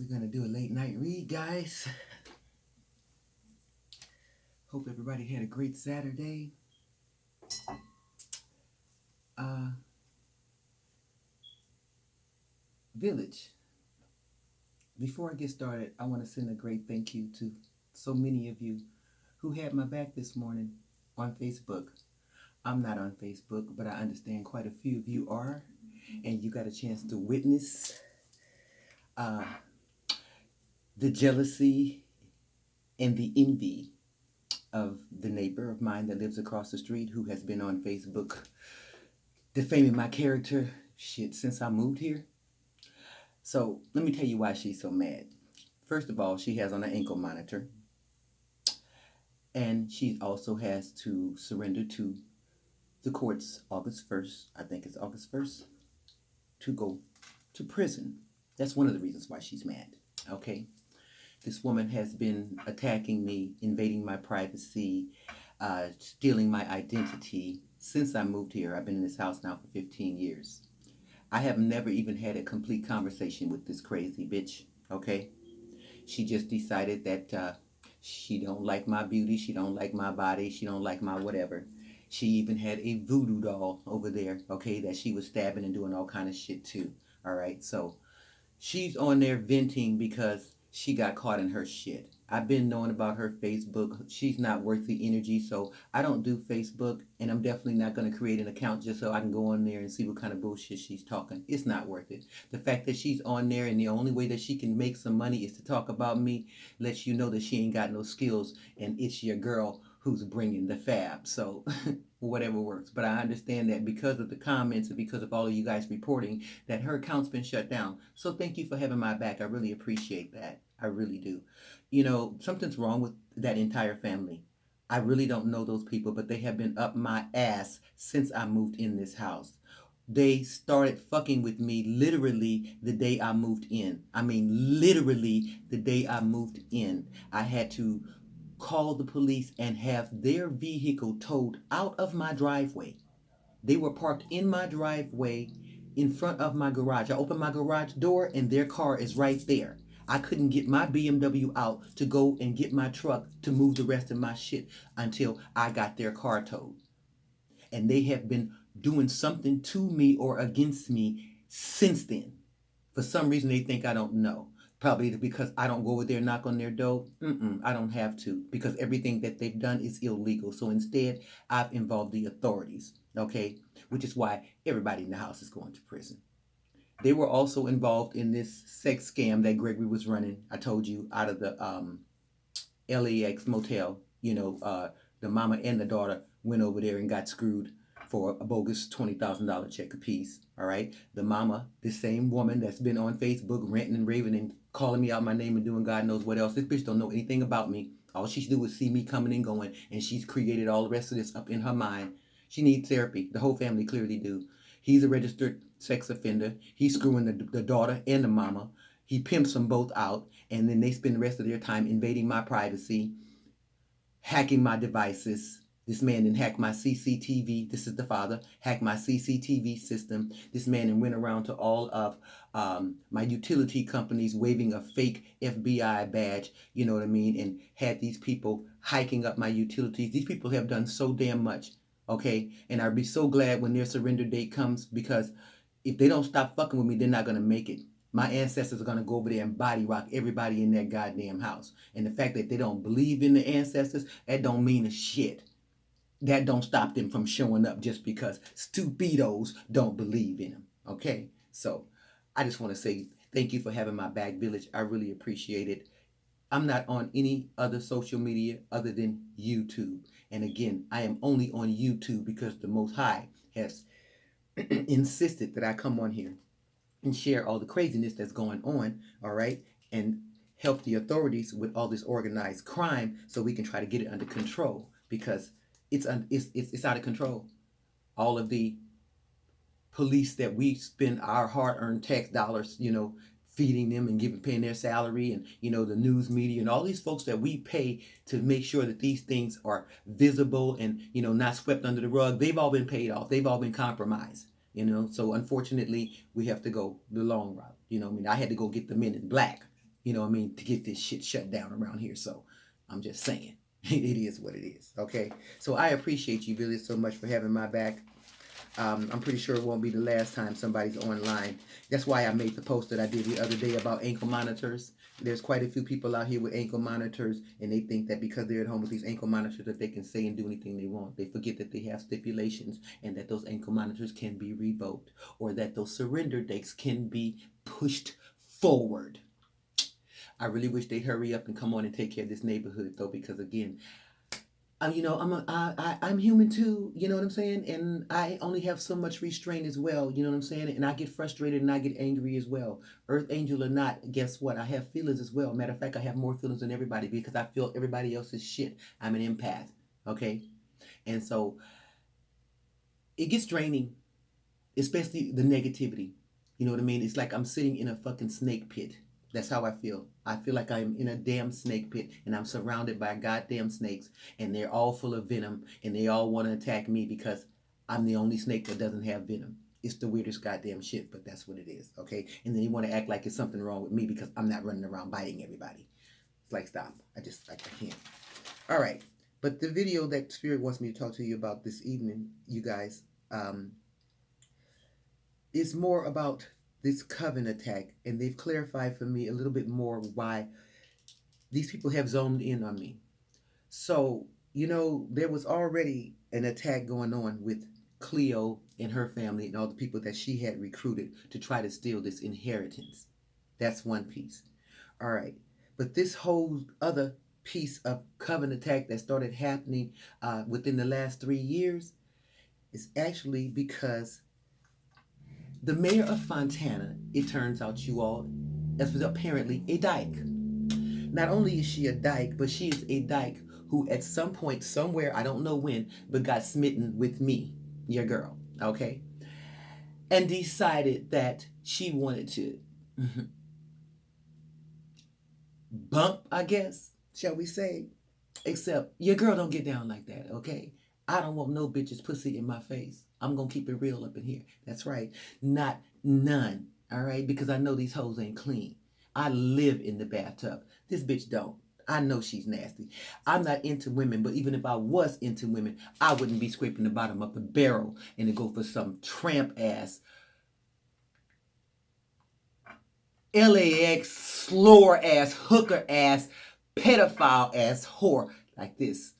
We're going to do a late night read, guys. Hope everybody had a great Saturday. Uh, Village. Before I get started, I want to send a great thank you to so many of you who had my back this morning on Facebook. I'm not on Facebook, but I understand quite a few of you are, and you got a chance to witness uh, the jealousy and the envy of the neighbor of mine that lives across the street who has been on Facebook defaming my character since I moved here. So let me tell you why she's so mad. First of all, she has on an ankle monitor, and she also has to surrender to the courts August 1st. I think it's August 1st to go to prison. That's one of the reasons why she's mad. Okay. This woman has been attacking me, invading my privacy, stealing my identity since I moved here. I've been in this house now for 15 years. I have never even had a complete conversation with this crazy bitch, okay? She just decided that she don't like my beauty, she don't like my body, she don't like my whatever. She even had a voodoo doll over there, okay, that she was stabbing and doing all kind of shit too, all right? So she's on there venting because she got caught in her shit. I've been knowing about her Facebook. She's not worth the energy, so I don't do Facebook, and I'm definitely not going to create an account just so I can go on there and see what kind of bullshit she's talking. It's not worth it. The fact that she's on there and the only way that she can make some money is to talk about me lets you know that she ain't got no skills, and it's your girl who's bringing the fab. So whatever works. But I understand that because of the comments and because of all of you guys reporting that her account's been shut down. So thank you for having my back. I really appreciate that. I really do. You know, something's wrong with that entire family. I really don't know those people, but they have been up my ass since I moved in this house. They started fucking with me literally the day I moved in. I mean, literally the day I moved in. I had to call the police and have their vehicle towed out of my driveway. They were parked in my driveway in front of my garage. I opened my garage door and their car is right there. I couldn't get my BMW out to go and get my truck to move the rest of my shit until I got their car towed. And they have been doing something to me or against me since then. For some reason, they think I don't know. Probably because I don't go over there and knock on their door. I don't have to, because everything that they've done is illegal. So instead, I've involved the authorities, okay? Which is why everybody in the house is going to prison. They were also involved in this sex scam that Gregory was running. I told you, out of the LAX motel. The mama and the daughter went over there and got screwed for a bogus $20,000 check apiece. All right. The mama, the same woman that's been on Facebook ranting and raving and calling me out my name and doing God knows what else. This bitch don't know anything about me. All she do is see me coming and going, and she's created all the rest of this up in her mind. She needs therapy. The whole family clearly do. He's a registered sex offender. He's screwing the daughter and the mama. He pimps them both out, and then they spend the rest of their time invading my privacy, hacking my devices. This man then hacked my CCTV. This is the father. Hacked my CCTV system. This man then went around to all of my utility companies waving a fake FBI badge, you know what I mean, and had these people hiking up my utilities. These people have done so damn much, okay? And I'd be so glad when their surrender date comes, because if they don't stop fucking with me, they're not going to make it. My ancestors are going to go over there and body rock everybody in that goddamn house. And the fact that they don't believe in the ancestors, that don't mean a shit. That don't stop them from showing up just because stupidos don't believe in them. Okay? So I just want to say thank you for having my back, Village. I really appreciate it. I'm not on any other social media other than YouTube. And again, I am only on YouTube because the Most High has insisted that I come on here and share all the craziness that's going on, all right, and help the authorities with all this organized crime so we can try to get it under control, because it's out of control. All of the police that we spend our hard-earned tax dollars, feeding them and paying their salary, and the news media and all these folks that we pay to make sure that these things are visible and not swept under the rug, they've all been paid off. They've all been compromised. So unfortunately, we have to go the long route. I had to go get the men in black. You know what I mean? To get this shit shut down around here. So I'm just saying. It is what it is. Okay. So I appreciate you really so much for having my back. I'm pretty sure it won't be the last time somebody's online. That's why I made the post that I did the other day about ankle monitors. There's quite a few people out here with ankle monitors, and they think that because they're at home with these ankle monitors that they can say and do anything they want. They forget that they have stipulations and that those ankle monitors can be revoked, or that those surrender dates can be pushed forward. I really wish they'd hurry up and come on and take care of this neighborhood, though, because again, I'm human too. You know what I'm saying? And I only have so much restraint as well. You know what I'm saying? And I get frustrated and I get angry as well. Earth angel or not, guess what? I have feelings as well. Matter of fact, I have more feelings than everybody because I feel everybody else's shit. I'm an empath. Okay, and so it gets draining, especially the negativity. You know what I mean? It's like I'm sitting in a fucking snake pit. That's how I feel. I feel like I'm in a damn snake pit and I'm surrounded by goddamn snakes and they're all full of venom and they all want to attack me because I'm the only snake that doesn't have venom. It's the weirdest goddamn shit, but that's what it is, okay? And then you want to act like it's something wrong with me because I'm not running around biting everybody. It's like, stop. I can't. All right. But the video that Spirit wants me to talk to you about this evening, you guys, is more about this coven attack, and they've clarified for me a little bit more why these people have zoned in on me. So, there was already an attack going on with Cleo and her family and all the people that she had recruited to try to steal this inheritance. That's one piece. All right. But this whole other piece of coven attack that started happening within the last 3 years is actually because the mayor of Fontana, it turns out, you all, is apparently a dyke. Not only is she a dyke, but she is a dyke who at some point, somewhere, I don't know when, but got smitten with me, your girl, okay? And decided that she wanted to bump, I guess, shall we say? Except your girl don't get down like that, okay? I don't want no bitch's pussy in my face. I'm gonna keep it real up in here. That's right. Not none. All right? Because I know these hoes ain't clean. I live in the bathtub. This bitch don't. I know she's nasty. I'm not into women, but even if I was into women, I wouldn't be scraping the bottom of the barrel and to go for some tramp ass LAX slore ass, hooker ass, pedophile ass whore like this.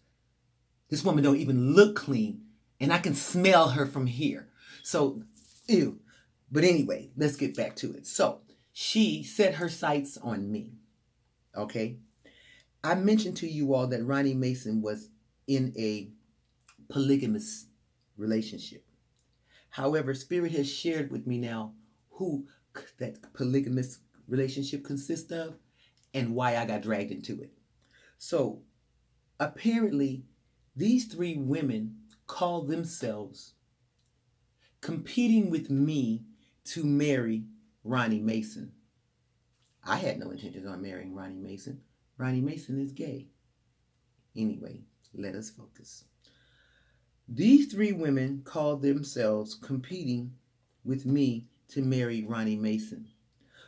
This woman don't even look clean, and I can smell her from here. So, ew. But anyway, let's get back to it. So, she set her sights on me, okay? I mentioned to you all that Ronnie Mason was in a polygamous relationship. However, Spirit has shared with me now who that polygamous relationship consists of and why I got dragged into it. So, apparently, these 3 women call themselves competing with me to marry Ronnie Mason. I had no intentions on marrying Ronnie Mason. Ronnie Mason is gay. Anyway, let us focus. These 3 women call themselves competing with me to marry Ronnie Mason.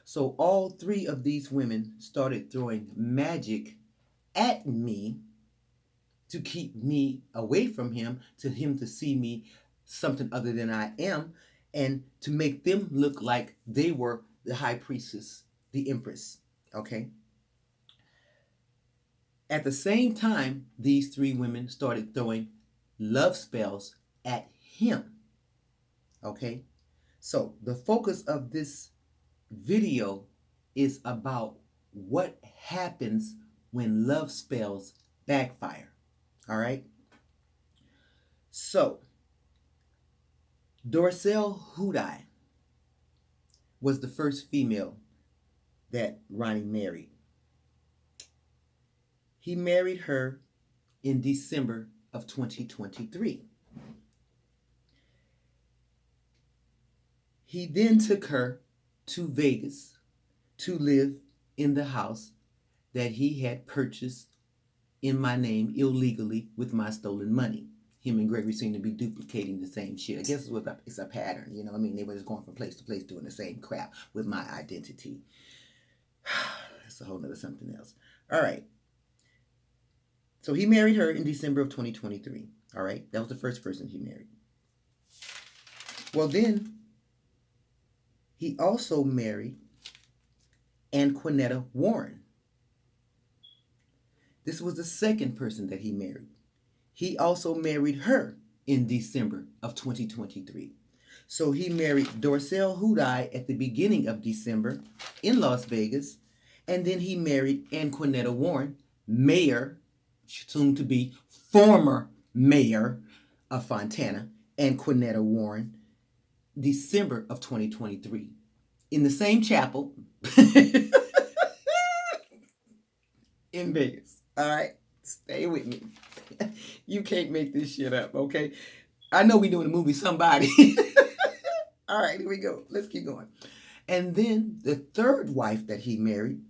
So all 3 of these women started throwing magic at me to keep me away from him, to him to see me something other than I am, and to make them look like they were the high priestess, the empress, okay? At the same time, these 3 women started throwing love spells at him, okay? So the focus of this video is about what happens when love spells backfire. All right. So, Dorcel Hudai was the first female that Ronnie married. He married her in December of 2023. He then took her to Vegas to live in the house that he had purchased in my name illegally with my stolen money. Him and Gregory seem to be duplicating the same shit. I guess it's a pattern, you know what I mean? They were just going from place to place doing the same crap with my identity. That's a whole nother something else. All right. So he married her in December of 2023. All right. That was the first person he married. Well, then he also married Anquinetta Warren. This was the second person that he married. He also married her in December of 2023. So he married Dorcel Hudai at the beginning of December in Las Vegas. And then he married Anquinetta Warren, mayor, soon to be former mayor of Fontana, Anquinetta Warren, December of 2023. In the same chapel in Vegas. All right? Stay with me. You can't make this shit up, okay? I know we're doing a movie Somebody. All right, here we go. Let's keep going. And then the third wife that he married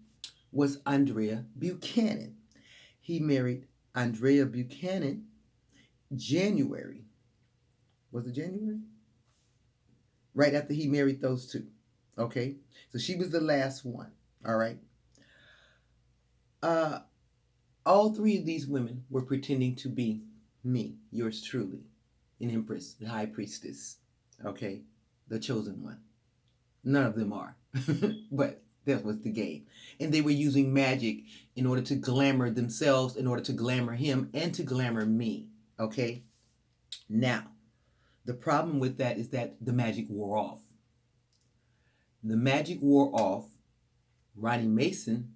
was Andrea Buchanan. He married Andrea Buchanan January. Was it January? Right after he married those two. Okay? So she was the last one. All right? All three of these women were pretending to be me, yours truly, an empress, the high priestess. Okay? The chosen one. None of them are. But that was the game. And they were using magic in order to glamour themselves, in order to glamour him, and to glamour me. Okay? Now, the problem with that is that the magic wore off. The magic wore off. Ronnie Mason,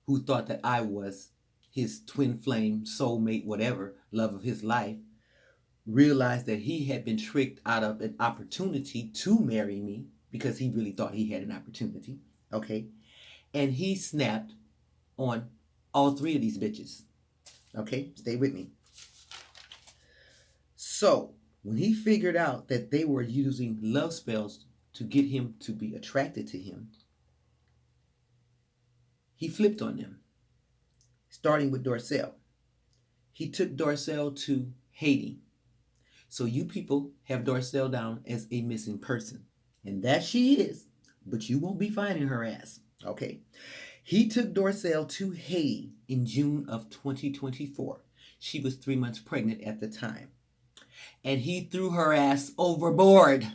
who thought that I was his twin flame, soulmate, whatever, love of his life, realized that he had been tricked out of an opportunity to marry me because he really thought he had an opportunity, okay? And he snapped on all three of these bitches, okay? Stay with me. So, when he figured out that they were using love spells to get him to be attracted to him, he flipped on them, starting with Dorcel. He took Dorcel to Haiti. So you people have Dorcel down as a missing person. And that she is, but you won't be finding her ass. Okay. He took Dorcel to Haiti in June of 2024. She was 3 months pregnant at the time. And he threw her ass overboard.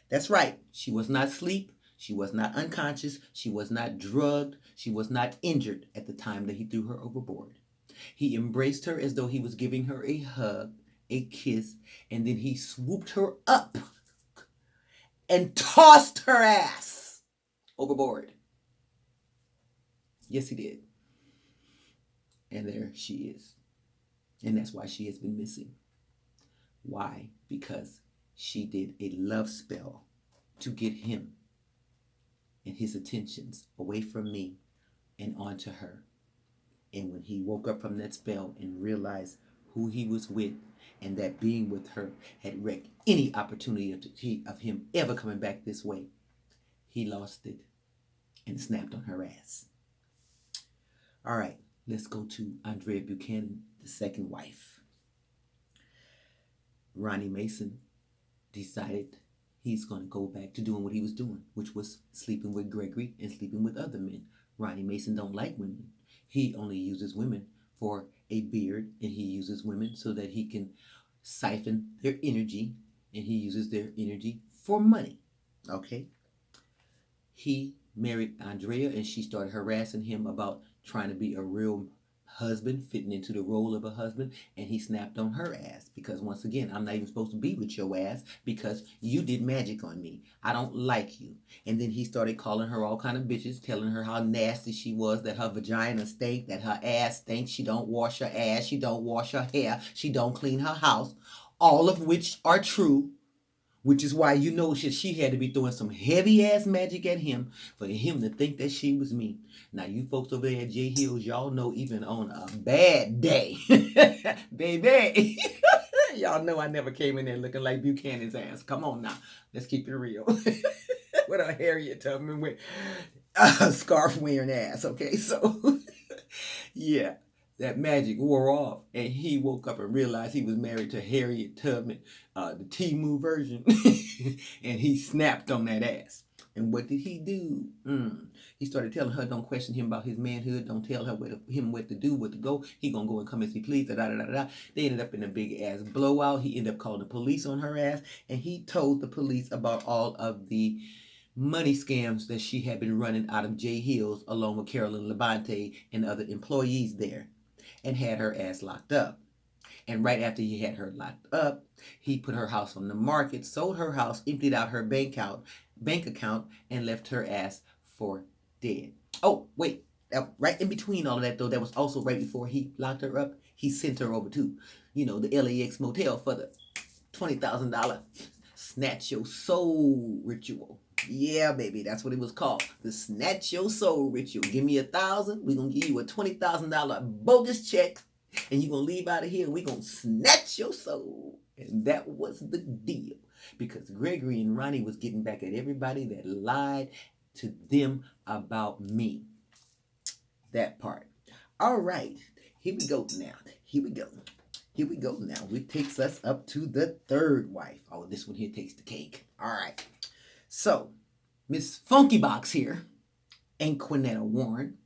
That's right. She was not asleep. She was not unconscious. She was not drugged. She was not injured at the time that he threw her overboard. He embraced her as though he was giving her a hug, a kiss, and then he swooped her up and tossed her ass overboard. Yes, he did. And there she is. And that's why she has been missing. Why? Because she did a love spell to get him and his attentions away from me and onto her. And when he woke up from that spell and realized who he was with and that being with her had wrecked any opportunity of him ever coming back this way, he lost it and snapped on her ass. All right, let's go to Andrea Buchanan, the second wife. Ronnie Mason decided he's going to go back to doing what he was doing, which was sleeping with Gregory and sleeping with other men. Ronnie Mason don't like women. He only uses women for a beard, and he uses women so that he can siphon their energy, and he uses their energy for money. Okay? He married Andrea, and she started harassing him about trying to be a real husband, fitting into the role of a husband, and he snapped on her ass because, once again, I'm not even supposed to be with your ass because you did magic on me. I don't like you. And then he started calling her all kind of bitches, telling her how nasty she was, that her vagina stank, that her ass stinks, she don't wash her ass, she don't wash her hair, she don't clean her house, all of which are true. Which is why you know she had to be throwing some heavy-ass magic at him for him to think that she was me. Now, you folks over there at J Hills, y'all know even on a bad day, baby, y'all know I never came in there looking like Buchanan's ass. Come on now. Let's keep it real. With a Harriet Tubman with a scarf wearing ass, okay? So, yeah. That magic wore off, and he woke up and realized he was married to Harriet Tubman, the T-Moo version, and he snapped on that ass. And what did he do? He started telling her, don't question him about his manhood. Don't tell her him what to do, what to go. He gonna go and come as he please. Da, da, da, da, da. They ended up in a big ass blowout. He ended up calling the police on her ass. And he told the police about all of the money scams that she had been running out of Jay Hills along with Carolyn Labonte and other employees there, and had her ass locked up. And right after he had her locked up, he put her house on the market, sold her house, emptied out her bank account, and left her ass for dead. Oh, wait. Right in between all of that, though, that was also right before he locked her up. He sent her over to, the LAX motel for the $20,000 snatch your soul ritual. Yeah, baby, that's what it was called. The snatch your soul ritual. Give me $1,000, we're going to give you a $20,000 bogus check, and you're going to leave out of here, and we're going to snatch your soul. And that was the deal. Because Gregory and Ronnie was getting back at everybody that lied to them about me. That part. All right. Here we go now. Here we go now. Which takes us up to the third wife. Oh, this one here takes the cake. All right. So, Miss Funky Box here, Anquinetta Warren.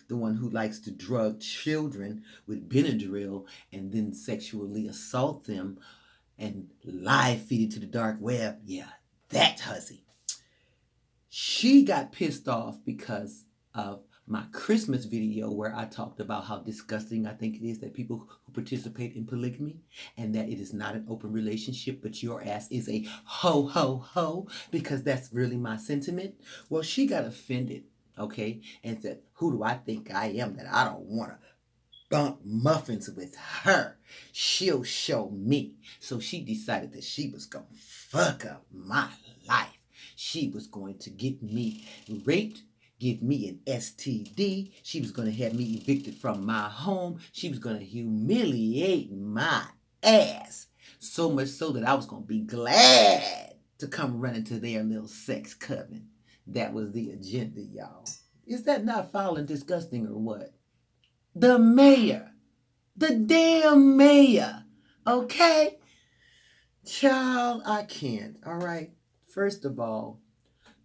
The one who likes to drug children with Benadryl and then sexually assault them and live feed it to the dark web. Yeah, that hussy. She got pissed off because of my Christmas video where I talked about how disgusting I think it is that people who participate in polygamy, and that it is not an open relationship, but your ass is a ho, ho, ho, because that's really my sentiment. Well, she got offended, okay, and said, who do I think I am that I don't want to bump muffins with her? She'll show me. So she decided that she was going to fuck up my life. She was going to get me raped, give me an STD. She was going to have me evicted from my home. She was going to humiliate my ass. So much so that I was going to be glad to come running to their little sex coven. That was the agenda, y'all. Is that not foul and disgusting or what? The mayor. The damn mayor. Okay? Child, I can't. All right? First of all,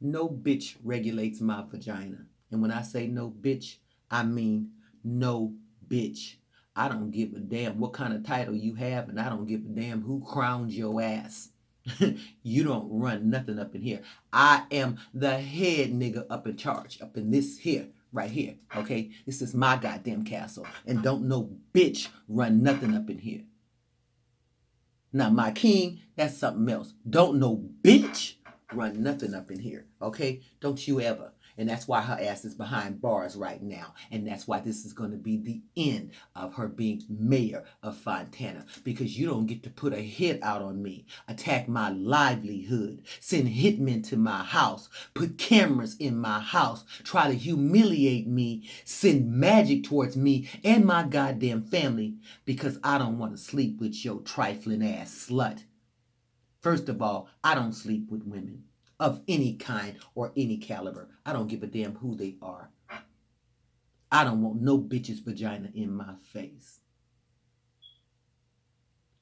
no bitch regulates my vagina. And when I say no bitch, I mean no bitch. I don't give a damn what kind of title you have, and I don't give a damn who crowned your ass. You don't run nothing up in here. I am the head nigga up in charge, up in this here, right here, okay? This is my goddamn castle, and don't no bitch run nothing up in here. Now, my king, that's something else. Don't no bitch run nothing up in here, okay? Don't you ever. And that's why her ass is behind bars right now. And that's why this is going to be the end of her being mayor of Fontana. Because you don't get to put a hit out on me, attack my livelihood, send hitmen to my house, put cameras in my house, try to humiliate me, send magic towards me and my goddamn family because I don't want to sleep with your trifling ass slut. First of all, I don't sleep with women of any kind or any caliber. I don't give a damn who they are. I don't want no bitch's vagina in my face.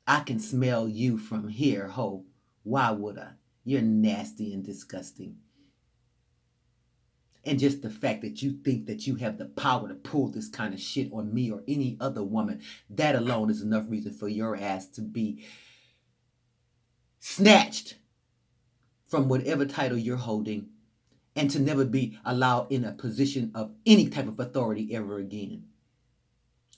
I can smell you from here, ho. Why would I? You're nasty and disgusting. And just the fact that you think that you have the power to pull this kind of shit on me or any other woman, that alone is enough reason for your ass to be snatched from whatever title you're holding and to never be allowed in a position of any type of authority ever again.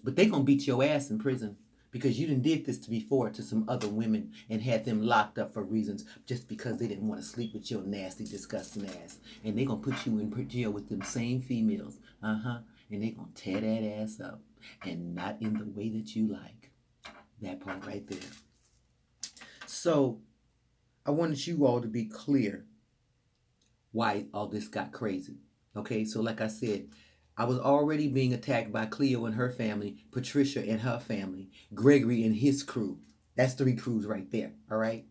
But they gonna beat your ass in prison because you done did this before to some other women and had them locked up for reasons just because they didn't want to sleep with your nasty, disgusting ass. And they gonna put you in jail with them same females. And they gonna tear that ass up. And not in the way that you like. That part right there. So, I wanted you all to be clear why all this got crazy. Okay, so like I said, I was already being attacked by Cleo and her family, Patricia and her family, Gregory and his crew. That's 3 crews right there, all right?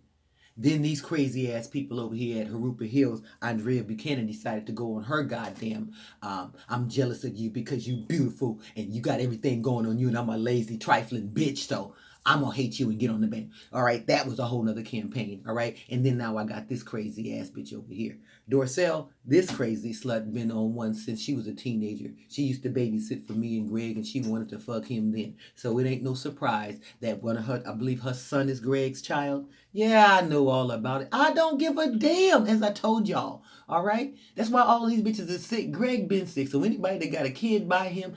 Then these crazy ass people over here at Harupa Hills, Andrea Buchanan decided to go on her goddamn, I'm jealous of you because you beautiful and you got everything going on you and I'm a lazy, trifling bitch, so I'm gonna hate you and get on the band. All right, that was a whole nother campaign. All right, and then now I got this crazy ass bitch over here. Dorcel, this crazy slut, been on one since she was a teenager. She used to babysit for me and Greg, and she wanted to fuck him then. So it ain't no surprise that one of her, I believe her son is Greg's child. Yeah, I know all about it. I don't give a damn, as I told y'all. All right, that's why all these bitches are sick. Greg been sick, so anybody that got a kid by him,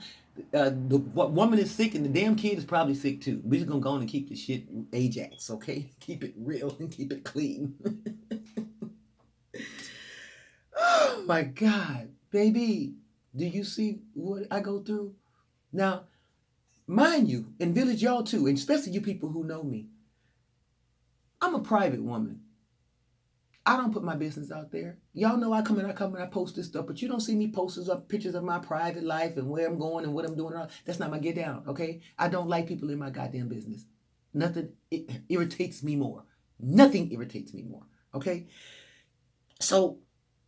the woman is sick and the damn kid is probably sick too. We're just gonna go on and keep the shit Ajax, okay? Keep it real and keep it clean. Oh my God, baby, do you see what I go through? Now, mind you, and Village, y'all too, and especially you people who know me, I'm a private woman. I don't put my business out there. Y'all know I come and I post this stuff, but you don't see me posting up pictures of my private life and where I'm going and what I'm doing. That's not my get down, okay? I don't like people in my goddamn business. Nothing irritates me more. Nothing irritates me more, okay? So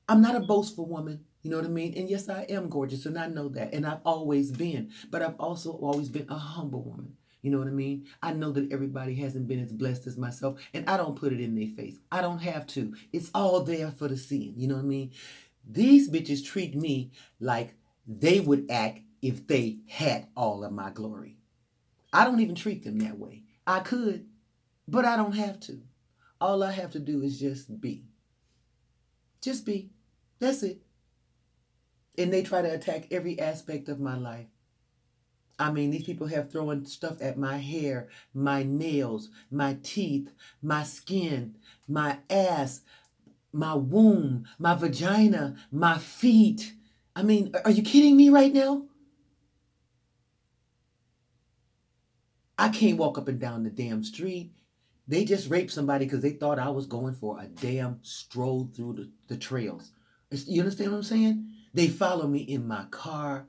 I'm not a boastful woman, you know what I mean? And yes, I am gorgeous, and I know that, and I've always been, but I've also always been a humble woman. You know what I mean? I know that everybody hasn't been as blessed as myself, and I don't put it in their face. I don't have to. It's all there for the seeing. You know what I mean? These bitches treat me like they would act if they had all of my glory. I don't even treat them that way. I could, but I don't have to. All I have to do is just be. Just be. That's it. And they try to attack every aspect of my life. I mean, these people have thrown stuff at my hair, my nails, my teeth, my skin, my ass, my womb, my vagina, my feet. I mean, are you kidding me right now? I can't walk up and down the damn street. They just raped somebody because they thought I was going for a damn stroll through the trails. You understand what I'm saying? They follow me in my car.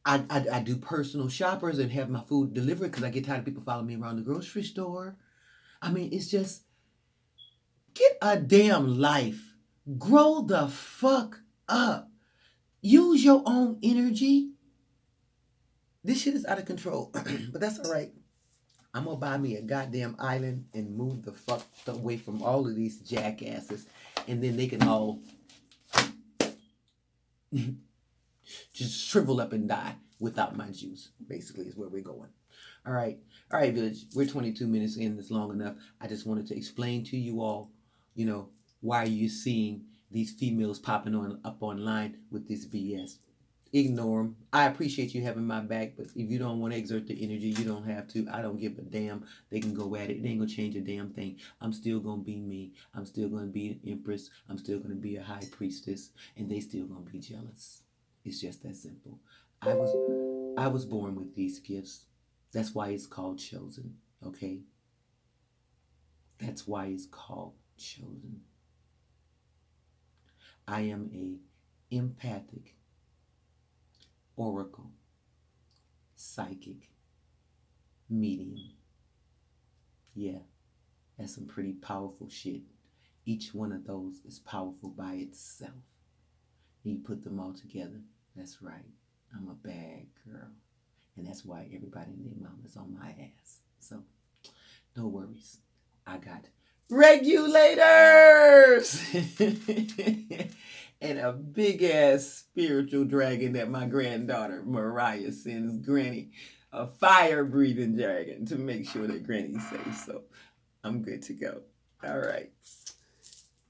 I do personal shoppers and have my food delivered because I get tired of people following me around the grocery store. I mean, it's just, get a damn life. Grow the fuck up. Use your own energy. This shit is out of control, but that's all right. I'm gonna buy me a goddamn island and move the fuck away from all of these jackasses, and then they can all just shrivel up and die without my juice. Basically, is where we're going. All right, village. We're 22 minutes in. That's long enough. I just wanted to explain to you all, why are you seeing these females popping up online with this BS? Ignore them. I appreciate you having my back, but if you don't want to exert the energy, you don't have to. I don't give a damn. They can go at it. It ain't gonna change a damn thing. I'm still gonna be me. I'm still gonna be an empress. I'm still gonna be a high priestess, and they still gonna be jealous. It's just that simple. I was born with these gifts. That's why it's called chosen. Okay? That's why it's called chosen. I am a empathic, oracle, psychic, medium. Yeah, that's some pretty powerful shit. Each one of those is powerful by itself. You put them all together. That's right. I'm a bad girl. And that's why everybody and their mama's on my ass. So, no worries. I got regulators and a big ass spiritual dragon that my granddaughter Mariah sends Granny, a fire breathing dragon, to make sure that Granny's safe. So I'm good to go. All right.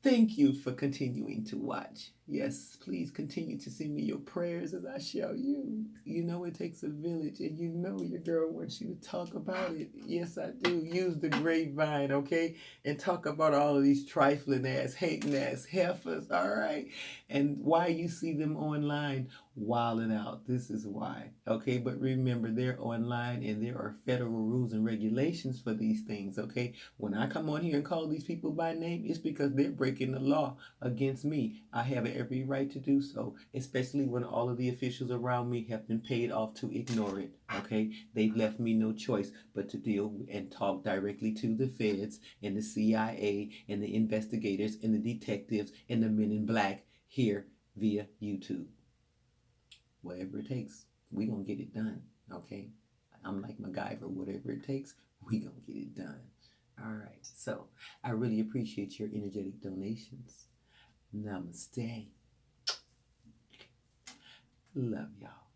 Thank you for continuing to watch. Yes, please continue to send me your prayers as I show you. You know it takes a village, and you know your girl wants you to talk about it. Yes, I do. Use the grapevine, okay? And talk about all of these trifling ass, hating ass heifers, all right? And why you see them online wilding out. This is why, okay? But remember, they're online, and there are federal rules and regulations for these things, okay? When I come on here and call these people by name, it's because they're breaking the law against me. I have every right to do so, especially when all of the officials around me have been paid off to ignore it, okay? They've left me no choice but to deal and talk directly to the feds and the CIA and the investigators and the detectives and the men in black here via YouTube. Whatever it takes, we gonna get it done, okay? I'm like MacGyver, whatever it takes, We gonna get it done. All right. So I really appreciate your energetic donations. Namaste. Love y'all.